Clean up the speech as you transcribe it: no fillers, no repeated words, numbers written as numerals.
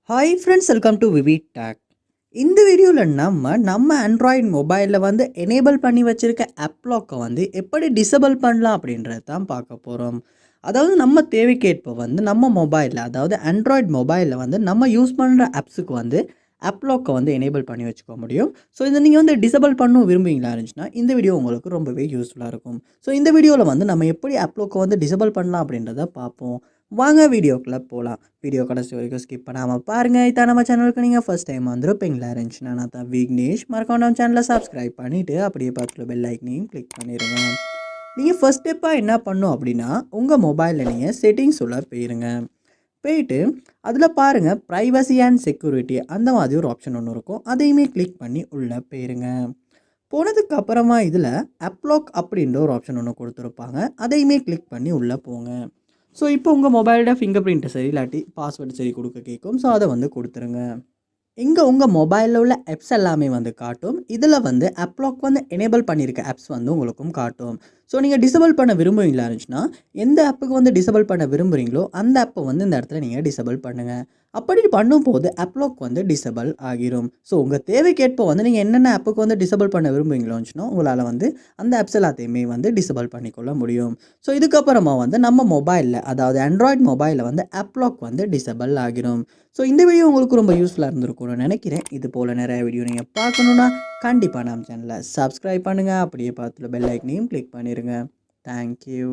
Hi friends, welcome to VividTech. இந்த வீடியோவில் நம்ம ஆண்ட்ராய்டு மொபைலில் எனேபிள் பண்ணி வச்சுருக்க அப்லாக்கை எப்படி டிசபிள் பண்ணலாம் அப்படின்றது தான் பார்க்க போகிறோம். அதாவது நம்ம தேவைக்கேற்ப நம்ம மொபைலில், அதாவது ஆண்ட்ராய்டு மொபைலில் நம்ம யூஸ் பண்ணுற ஆப்ஸுக்கு அப்லாக்கை எனேபிள் பண்ணி வச்சுக்க முடியும். ஸோ இதை நீங்கள் டிசபிள் பண்ணணும் விரும்புவீங்களா இருந்துச்சுன்னா இந்த வீடியோ உங்களுக்கு ரொம்பவே யூஸ்ஃபுல்லாக இருக்கும். ஸோ இந்த வீடியோவில் நம்ம எப்படி அப்லாக்கை டிசபிள் பண்ணலாம் அப்படின்றத பார்ப்போம். வாங்க வீடியோக்குள்ளே போகலாம். வீடியோ கடைசி வரைக்கும் ஸ்கிப் பண்ணாமல் பாருங்கள். இதான் நம்ம சேனலுக்கு நீங்கள் ஃபஸ்ட் டைம் வந்துருப்பீங்களா இருந்துச்சுன்னா நான் தான் விக்னேஷ். மறக்காம நம்ம சேனலை சப்ஸ்கிரைப் பண்ணிவிட்டு அப்படியே பார்த்துட்டு பெல் ஐக்கனையும் கிளிக் பண்ணிடுங்க. நீங்கள் ஃபஸ்ட் ஸ்டெப்பாக என்ன பண்ணணும் அப்படின்னா, உங்கள் மொபைலில் நீங்கள் செட்டிங்ஸ் உள்ள போயிருங்க. போயிட்டு அதில் பாருங்கள் ப்ரைவசி அண்ட் செக்யூரிட்டி அந்த மாதிரி ஒரு ஆப்ஷன் ஒன்று இருக்கும். அதையுமே கிளிக் பண்ணி உள்ளே போயிருங்க. போனதுக்கு அப்புறமா இதில் அப்லாக் அப்படின்ற ஒரு ஆப்ஷன் ஒன்று கொடுத்துருப்பாங்க. அதையுமே கிளிக் பண்ணி உள்ளே போங்க. ஸோ இப்போ உங்கள் மொபைலோட ஃபிங்கர் பிரிண்ட்டை சரி இல்லாட்டி பாஸ்வேர்டு சரி கொடுக்க கேட்கும். ஸோ அதை கொடுத்துருங்க. இங்கே உங்கள் மொபைலில் உள்ள ஆப்ஸ் எல்லாமே காட்டும். இதில் அப்லாக் எனேபிள் பண்ணியிருக்க ஆப்ஸ் உங்களுக்கும் காட்டும். ஸோ நீங்கள் டிசபிள் பண்ண விரும்புவீங்களா இருந்துச்சுன்னா எந்த ஆப்புக்கு டிசபிள் பண்ண விரும்புகிறீங்களோ அந்த ஆப்பை இந்த இடத்துல நீங்கள் டிசபிள் பண்ணுங்கள். அப்படி பண்ணும்போது அப்லாக் டிசபிள் ஆகிரும். ஸோ உங்கள் தேவைக்கேற்ப நீங்கள் என்னென்ன ஆப்புக்கு டிசபிள் பண்ண விரும்புவீங்களோச்சுன்னா உங்களால் அந்த ஆப்ஸ் எல்லாத்தையுமே டிசபிள் பண்ணிக்கொள்ள முடியும். ஸோ இதுக்கப்புறமா நம்ம மொபைலில், அதாவது ஆண்ட்ராய்டு மொபைலில் அப்லாக் டிசபிள் ஆகிரும். ஸோ இந்த வீடியோ உங்களுக்கு ரொம்ப யூஸ்ஃபுல்லாக இருந்திருக்கும்னு நினைக்கிறேன். இது போல் நிறைய வீடியோ நீங்கள் பார்க்கணுன்னா கண்டிப்பாக நம்ம சேனலை சப்ஸ்கிரைப் பண்ணுங்கள். அப்படியே பார்த்துட்டு பெல் ஐக்கனையும் கிளிக் பண்ணிடுங்க. தேங்க்யூ.